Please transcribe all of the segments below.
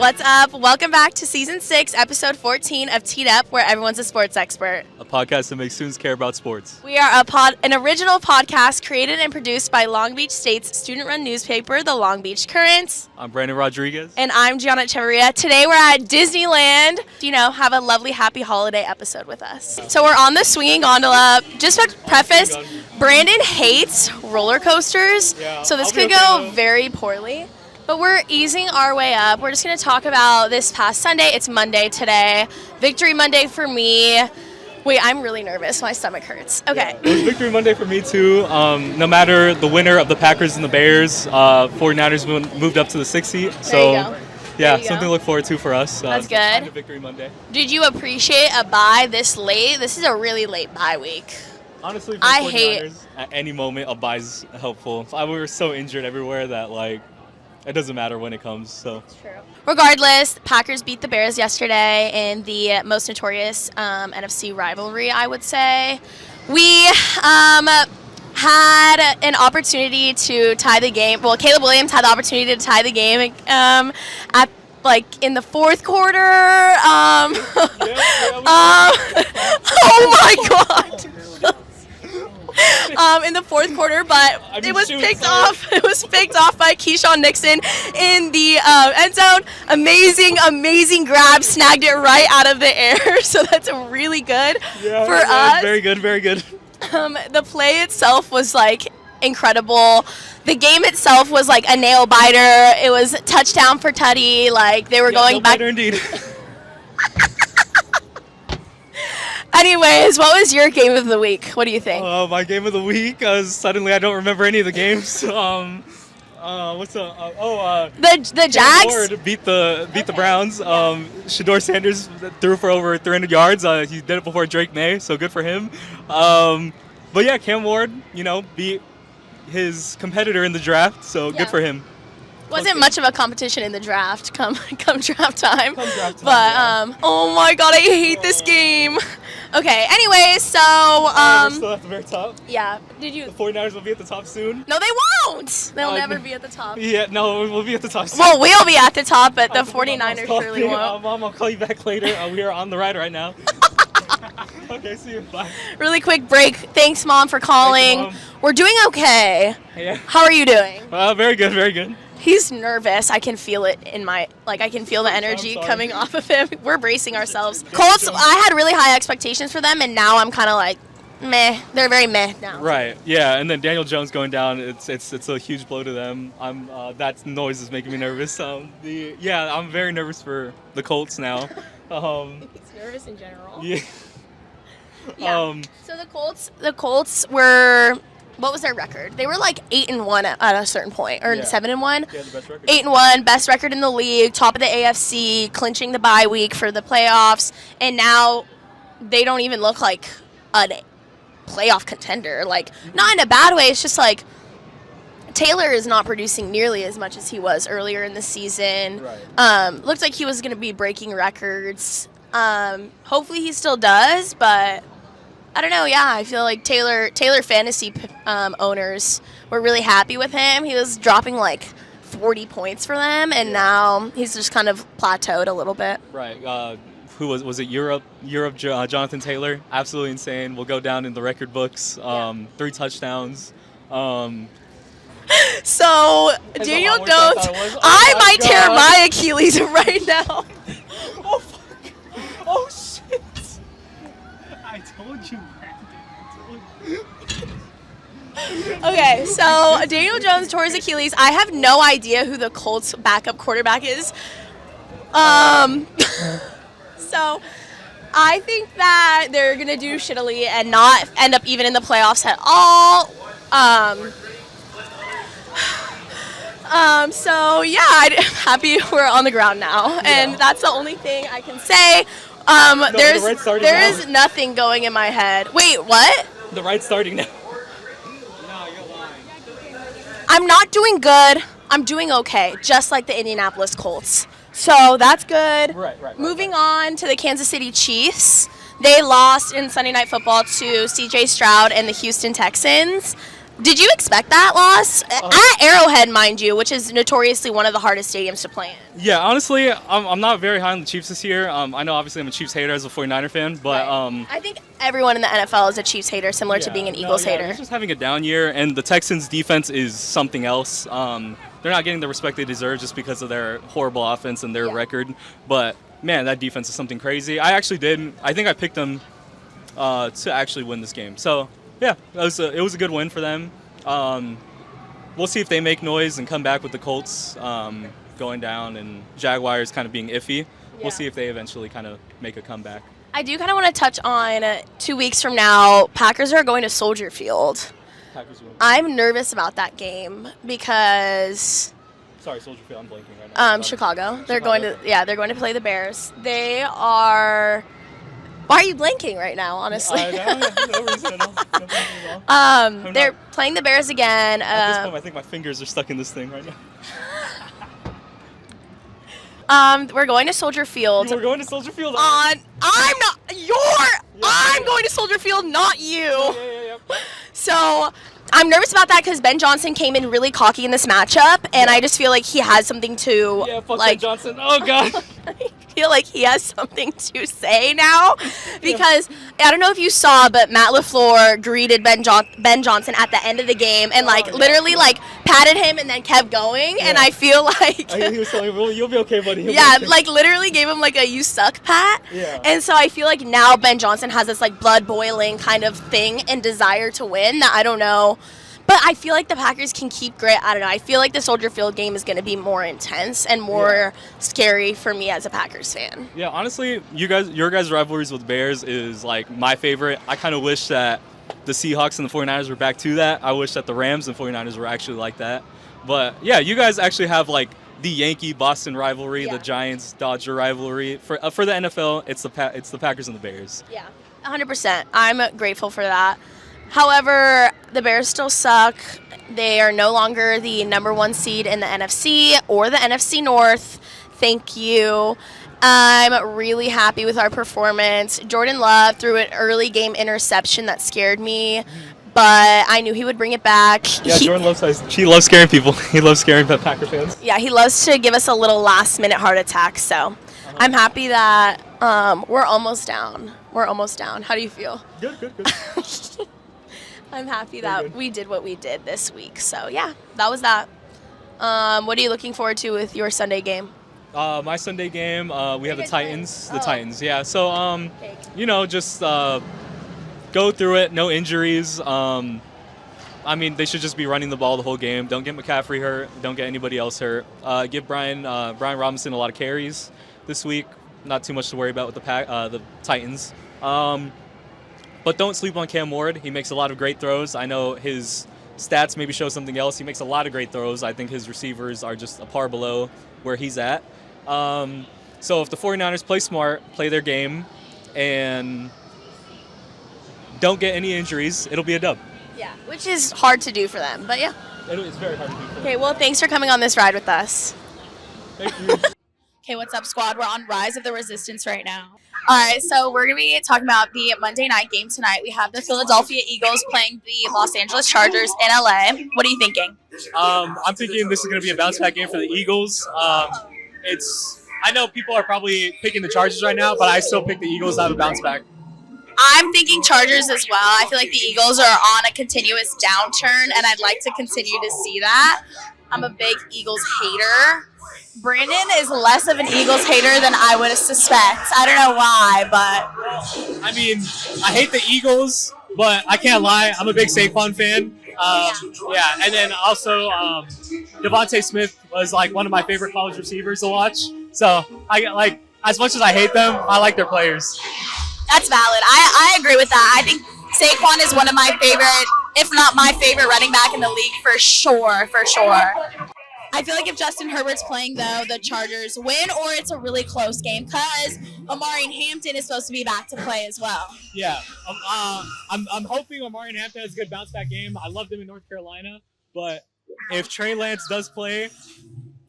What's up? Welcome back to Season 6, Episode 14 of Teed Up, where everyone's a sports expert. A podcast that makes students care about sports. We are an original podcast created and produced by Long Beach State's student-run newspaper, the Long Beach Current. I'm Brandon Rodriguez. And I'm Gianna. Today we're at Disneyland. Have a lovely, happy holiday episode with us. So we're on the swinging gondola. Just to preface, Brandon hates roller coasters, so this could go very poorly. But we're easing our way up. We're just going to talk about this past Sunday. It's Monday today. Victory Monday for me. Wait, I'm really nervous. My stomach hurts. Okay. Yeah, it was Victory Monday for me, too. No matter the winner of the Packers and the Bears, 49ers moved up to the 6th seed. So, yeah, something to look forward to for us. That's good. Victory Monday. Did you appreciate a bye this late? This is a really late bye week. Honestly, for 49ers, at any moment, a bye is helpful. We were so injured everywhere that, it doesn't matter when it comes, so. It's true. Regardless, Packers beat the Bears yesterday in the most notorious NFC rivalry, I would say. We had an opportunity to tie the game. Well, Caleb Williams had the opportunity to tie the game in the fourth quarter. Oh my God. In the fourth quarter, but it was picked off. It was picked off by Keyshawn Nixon in the end zone. Amazing grab, snagged it right out of the air. So that's really good for us. Very good. The play itself was incredible. The game itself was a nail biter. It was a touchdown for Tutty. They were going back. Indeed. Anyways, what was your game of the week? What do you think? My game of the week, suddenly I don't remember any of the games. What's the Jags? Ward beat the Browns. Shador Sanders threw for over 300 yards. He did it before Drake May, so good for him. But yeah, Cam Ward, beat his competitor in the draft, so good for him. Wasn't much of a competition in the draft come draft time. But oh my God, I hate this game. Okay, anyways, so we're still at the very top. Yeah. The 49ers will be at the top soon. No, they won't. They'll never be at the top. Yeah, no, we'll be at the top soon. Well, we'll be at the top, but the 49ers surely won't. Mom, I'll call you back later. We are on the ride right now. Okay, see you. Bye. Really quick break. Thanks, Mom, for calling. Thanks, Mom. We're doing okay. Yeah. How are you doing? Very good. He's nervous. I can feel it in my, I can feel the energy coming off of him. We're bracing ourselves. Colts, I had really high expectations for them, and now I'm kind of meh. They're very meh now. Right. Yeah, and then Daniel Jones going down, it's a huge blow to them. That noise is making me nervous. I'm very nervous for the Colts now. He's nervous in general. Yeah. So the Colts were. What was their record? They were 8-1 at a certain point, or 7-1. Yeah, the best record. 8-1, best record in the league, top of the AFC, clinching the bye week for the playoffs, and now they don't even look like a playoff contender. Not in a bad way. It's just Taylor is not producing nearly as much as he was earlier in the season. Right. Looked like he was going to be breaking records. Hopefully he still does, but. I don't know, I feel like Taylor fantasy owners were really happy with him. He was dropping 40 points for them, and now he's just kind of plateaued a little bit. Right. Who was it? Europe, Jonathan Taylor. Absolutely insane. Will go down in the record books. 3 touchdowns. So, Daniel Jones, I might tear my Achilles right now. Oh, fuck. Oh, shit. I told you, Brandon. Okay, so Daniel Jones tore his Achilles. I have no idea who the Colts backup quarterback is. So I think that they're going to do shittily and not end up even in the playoffs at all. I'm happy we're on the ground now, and that's the only thing I can say. There is nothing going in my head. Wait, what? The ride's starting now. No, you're lying. I'm not doing good. I'm doing okay, just like the Indianapolis Colts. So that's good. Right. Moving on to the Kansas City Chiefs. They lost in Sunday Night Football to C.J. Stroud and the Houston Texans. Did you expect that loss? At Arrowhead, mind you, which is notoriously one of the hardest stadiums to play in. Yeah, honestly, I'm not very high on the Chiefs this year. I know obviously I'm a Chiefs hater as a 49er fan, but I think everyone in the NFL is a Chiefs hater, similar to being an Eagles hater. They're just having a down year, and the Texans' defense is something else. They're not getting the respect they deserve just because of their horrible offense and their record. But man, that defense is something crazy. I think I picked them to actually win this game. So yeah, it was a good win for them. We'll see if they make noise and come back with the Colts going down and Jaguars kind of being iffy. We'll see if they eventually kind of make a comeback. I do kind of want to touch on 2 weeks from now, Packers are going to Soldier Field. I'm nervous about that game because Sorry, Soldier Field. I'm blanking right now. Chicago. They're going to play the Bears. They are. Why are you blanking right now? Honestly. No reason at all. They're playing the Bears again. At this point, I think my fingers are stuck in this thing right now. We're going to Soldier Field. We're going to Soldier Field. I'm going to Soldier Field, not you. Yeah. So I'm nervous about that because Ben Johnson came in really cocky in this matchup, and I just feel like he has something to Ben Johnson. Oh God. I feel like he has something to say now because I don't know if you saw, but Matt LaFleur greeted Ben Johnson at the end of the game and literally patted him and then kept going, and I feel like he was telling him, "You'll be okay, buddy." Literally gave him a "you suck" pat. Yeah. And so I feel like now Ben Johnson has this blood boiling kind of thing and desire to win that I don't know. But I feel like the Packers can keep grit. I don't know. I feel like the Soldier Field game is going to be more intense and more scary for me as a Packers fan. Yeah, honestly, your guys' rivalries with Bears is my favorite. I kind of wish that the Seahawks and the 49ers were back to that. I wish that the Rams and 49ers were actually like that. But yeah, you guys actually have the Yankee-Boston rivalry, the Giants-Dodger rivalry. For the NFL, it's the Packers and the Bears. Yeah, 100%. I'm grateful for that. However, the Bears still suck. They are no longer the number 1 seed in the NFC or the NFC North. Thank you. I'm really happy with our performance. Jordan Love threw an early game interception that scared me, but I knew he would bring it back. Yeah, Jordan loves scaring people. He loves scaring Packer fans. Yeah, he loves to give us a little last-minute heart attack, so I'm happy that we're almost down. How do you feel? Good. I'm happy that we did what we did this week. So, yeah, that was that. What are you looking forward to with your Sunday game? My Sunday game, we have the Titans. Playing? The Titans, yeah. So, just go through it. No injuries. They should just be running the ball the whole game. Don't get McCaffrey hurt. Don't get anybody else hurt. Give Brian Robinson a lot of carries this week. Not too much to worry about with the Titans. But don't sleep on Cam Ward. He makes a lot of great throws. I know his stats maybe show something else. He makes a lot of great throws. I think his receivers are just a par below where he's at. So if the 49ers play smart, play their game, and don't get any injuries, it'll be a dub. Yeah, which is hard to do for them, but yeah. It's very hard to do for them. Okay, well, thanks for coming on this ride with us. Thank you. Okay, what's up, squad? We're on Rise of the Resistance right now. All right, so we're going to be talking about the Monday night game tonight. We have the Philadelphia Eagles playing the Los Angeles Chargers in LA. What are you thinking? I'm thinking this is going to be a bounce-back game for the Eagles. I know people are probably picking the Chargers right now, but I still pick the Eagles to have a bounce-back. I'm thinking Chargers as well. I feel like the Eagles are on a continuous downturn, and I'd like to continue to see that. I'm a big Eagles hater. Brandon is less of an Eagles hater than I would suspect. I don't know why, but... I hate the Eagles, but I can't lie. I'm a big Saquon fan. And then also Devontae Smith was one of my favorite college receivers to watch. So I as much as I hate them, I like their players. That's valid. I agree with that. I think Saquon is one of my favorite, if not my favorite running back in the league for sure. I feel like if Justin Herbert's playing, though, the Chargers win, or it's a really close game because Omari and Hampton is supposed to be back to play as well. Yeah, I'm hoping Omari and Hampton has a good bounce-back game. I loved him in North Carolina, but if Trey Lance does play,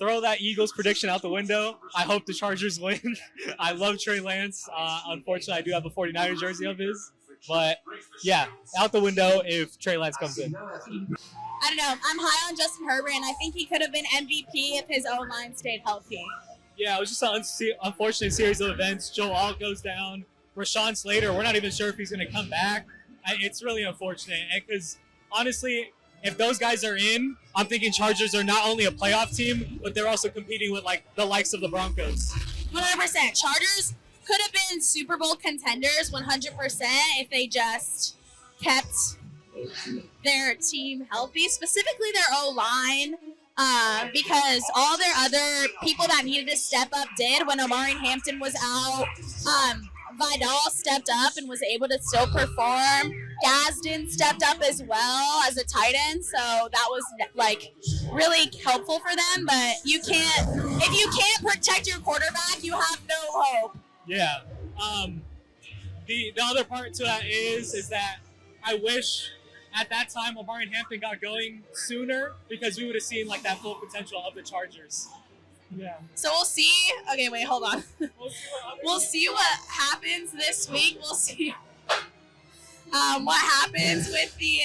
throw that Eagles prediction out the window. I hope the Chargers win. I love Trey Lance. Unfortunately, I do have a 49er jersey of his. But yeah, out the window if Trey Lance comes in. I don't know. I'm high on Justin Herbert, and I think he could have been MVP if his O-line stayed healthy. Yeah, it was just an unfortunate series of events. Joe Alt goes down. Rashawn Slater, we're not even sure if he's going to come back. It's really unfortunate because honestly, if those guys are in, I'm thinking Chargers are not only a playoff team, but they're also competing with like the likes of the Broncos. 100%. Chargers could have been Super Bowl contenders 100% if they just kept their team healthy, specifically their O-line, because all their other people that needed to step up did. When Omari Hampton was out, Vidal stepped up and was able to still perform. Gazdin stepped up as well as a tight end, so that was like really helpful for them. But if you can't protect your quarterback, you have no hope. Yeah. The other part to that is that I wish at that time Omari Hampton got going sooner because we would have seen like that full potential of the Chargers. Yeah. So we'll see. Okay, wait, hold on. We'll see what happens this week. We'll see what happens with the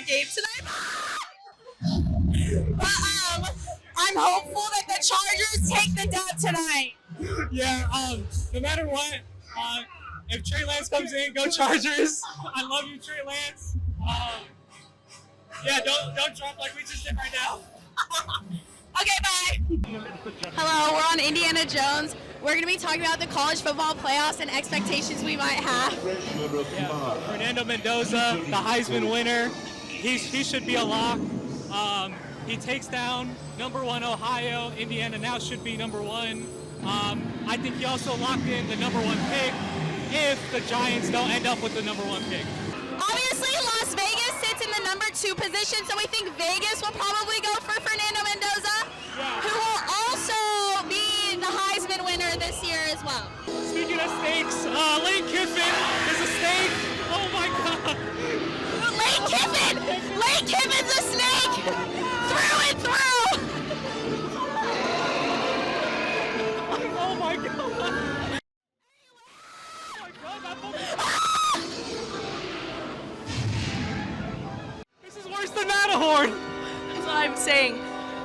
game tonight. But I'm hopeful that the Chargers take the dub tonight. Yeah. No matter what, if Trey Lance comes in, go Chargers. I love you, Trey Lance. Yeah, don't drop like we just did right now. Okay, bye. Hello, we're on Indiana Jones. We're going to be talking about the college football playoffs and expectations we might have. Yeah. Fernando Mendoza, the Heisman winner, he should be a lock. He takes down number 1 Ohio. Indiana now should be number 1. I think he also locked in the number 1 pick if the Giants don't end up with the number 1 pick. Obviously, Las Vegas sits in the number 2 position, so we think Vegas will probably go for Fernando Mendoza, who will also be the Heisman winner this year as well. Speaking of snakes, Lane Kiffin is a snake. Oh my God. Lane Kiffin's a snake through and through. Oh my God. This is worse than Matterhorn. That's what I'm saying.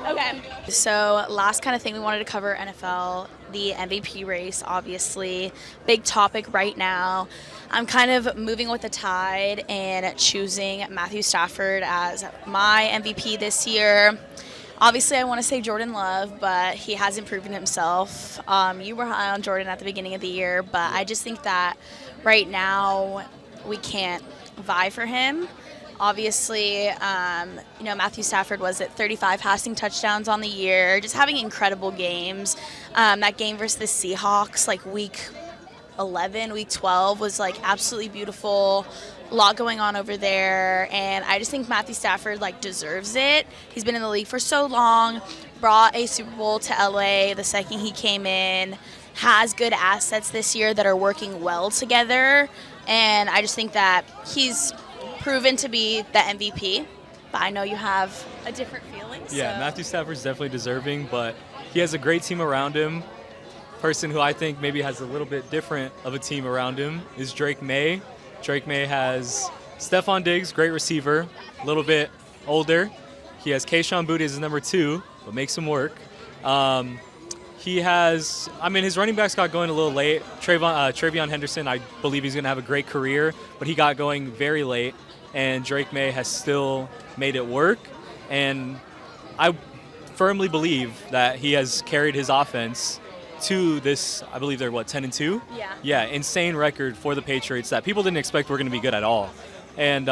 Okay. So last kind of thing we wanted to cover, NFL, the MVP race, obviously. Big topic right now. I'm kind of moving with the tide and choosing Matthew Stafford as my MVP this year. Obviously, I want to say Jordan Love, but he hasn't proven himself. You were high on Jordan at the beginning of the year, but I just think that right now we can't vie for him. Obviously, Matthew Stafford was at 35 passing touchdowns on the year, just having incredible games. That game versus the Seahawks, like week 11, week 12, was like absolutely beautiful. A lot going on over there, and I just think Matthew Stafford like deserves it. He's been in the league for so long, brought a Super Bowl to LA the second he came in, has good assets this year that are working well together, and I just think that he's proven to be the MVP, but I know you have a different feeling. Yeah, so. Matthew Stafford's definitely deserving, but he has a great team around him. Person who I think maybe has a little bit different of a team around him is Drake May. Drake May has Stephon Diggs, great receiver, a little bit older. He has Kayshon Boutte as his number 2, but makes him work. He has, his running backs got going a little late. Travion Henderson, I believe he's going to have a great career, but he got going very late, and Drake May has still made it work. And I firmly believe that he has carried his offense to this, I believe they're 10-2? Yeah. Yeah, insane record for the Patriots that people didn't expect were going to be good at all. And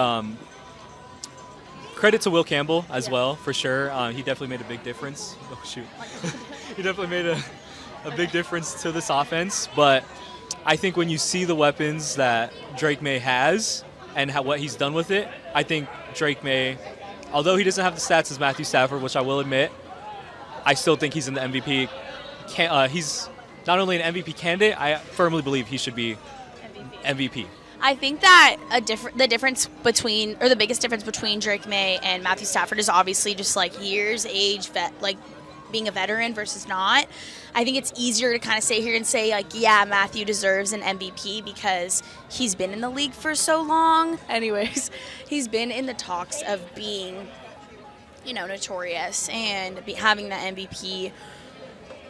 credit to Will Campbell as well, for sure. He definitely made a big difference. Oh, shoot. He definitely made a big difference to this offense. But I think when you see the weapons that Drake May has and what he's done with it, I think Drake May, although he doesn't have the stats as Matthew Stafford, which I will admit, I still think he's in the MVP. He's not only an MVP candidate, I firmly believe he should be MVP. I think that the biggest difference between Drake May and Matthew Stafford is obviously just like years, age, being a veteran versus not. I think it's easier to kind of sit here and say, like, yeah, Matthew deserves an MVP because he's been in the league for so long. Anyways, he's been in the talks of being, notorious and having that MVP.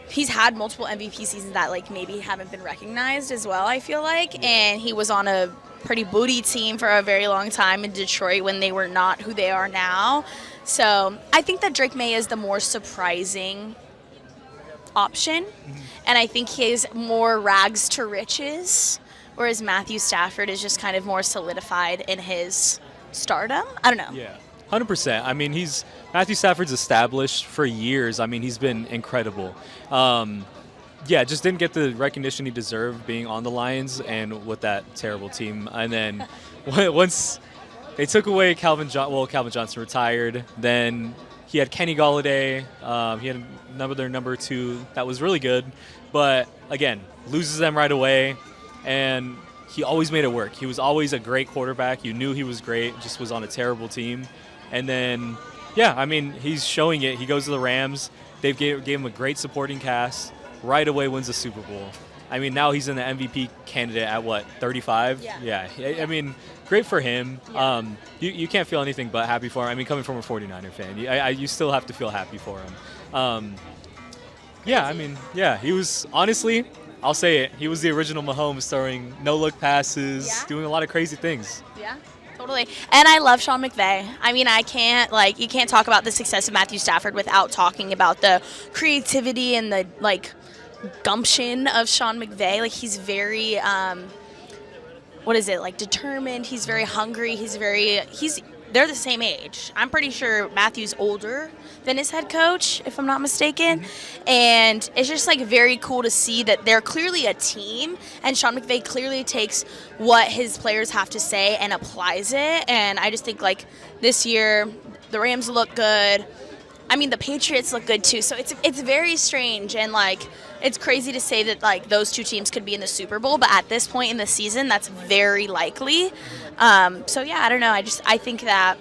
He's had multiple MVP seasons that, like, maybe haven't been recognized as well, I feel like. And he was on a pretty booty team for a very long time in Detroit when they were not who they are now. So I think that Drake May is the more surprising option. And I think he has more rags to riches, whereas Matthew Stafford is just kind of more solidified in his stardom. I don't know. Yeah, 100%. I mean, Matthew Stafford's established for years. I mean, he's been incredible. Just didn't get the recognition he deserved being on the Lions and with that terrible team. And then once they took away Calvin Johnson retired, then he had Kenny Golladay. He had their number 2 that was really good. But, again, loses them right away. And he always made it work. He was always a great quarterback. You knew he was great, just was on a terrible team. And then, he's showing it. He goes to the Rams. They gave him a great supporting cast. Right away wins the Super Bowl. I mean, now he's in the MVP candidate at, 35? Yeah. I mean, great for him. Yeah. You can't feel anything but happy for him. I mean, coming from a 49er fan, you still have to feel happy for him. He was, honestly, I'll say it, he was the original Mahomes, throwing no-look passes, doing a lot of crazy things. Yeah. Totally. And I love Sean McVay. I mean, you can't talk about the success of Matthew Stafford without talking about the creativity and the, gumption of Sean McVay. Like, he's very, determined. He's very hungry. They're the same age. I'm pretty sure Matthew's older than his head coach, if I'm not mistaken. And it's just, very cool to see that they're clearly a team, and Sean McVay clearly takes what his players have to say and applies it. And I just think, this year, the Rams look good. I mean, the Patriots look good, too. So it's very strange, and, it's crazy to say that, those two teams could be in the Super Bowl, but at this point in the season, that's very likely. I don't know. I think that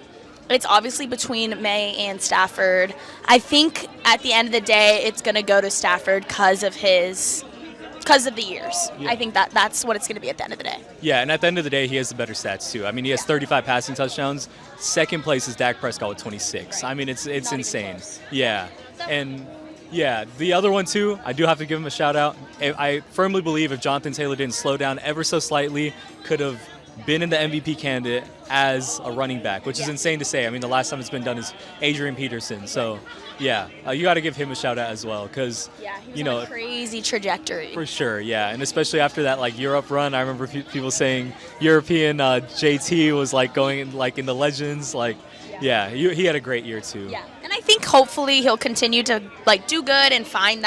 it's obviously between May and Stafford. I think at the end of the day, it's going to go to Stafford because of the years. Yeah. I think that's what it's going to be at the end of the day. Yeah, and at the end of the day, he has the better stats, too. I mean, he has 35 passing touchdowns. Second place is Dak Prescott with 26. Right. I mean, it's insane. Yeah, and... Yeah, the other one, too, I do have to give him a shout-out. I firmly believe if Jonathan Taylor didn't slow down ever so slightly, could have been in the MVP candidate as a running back, which is insane to say. I mean, the last time it's been done is Adrian Peterson. So, you got to give him a shout-out as well because, he was on a crazy trajectory. For sure, yeah. And especially after that, Europe run, I remember people saying European JT was, going in the legends, he had a great year, too. Yeah. And I think hopefully he'll continue to do good and find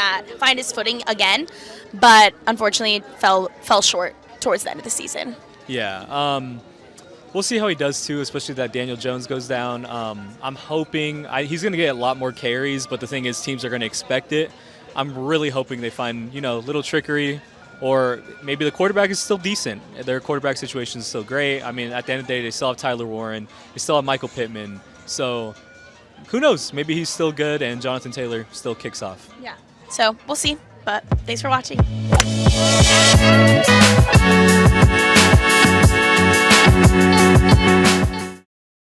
his footing again, but unfortunately fell short towards the end of the season. Yeah, we'll see how he does too, especially that Daniel Jones goes down. I'm hoping he's going to get a lot more carries, but the thing is, teams are going to expect it. I'm really hoping they find little trickery, or maybe the quarterback is still decent. Their quarterback situation is still great. I mean, at the end of the day, they still have Tyler Warren, they still have Michael Pittman, so. Who knows? Maybe he's still good and Jonathan Taylor still kicks off. Yeah. So we'll see. But thanks for watching.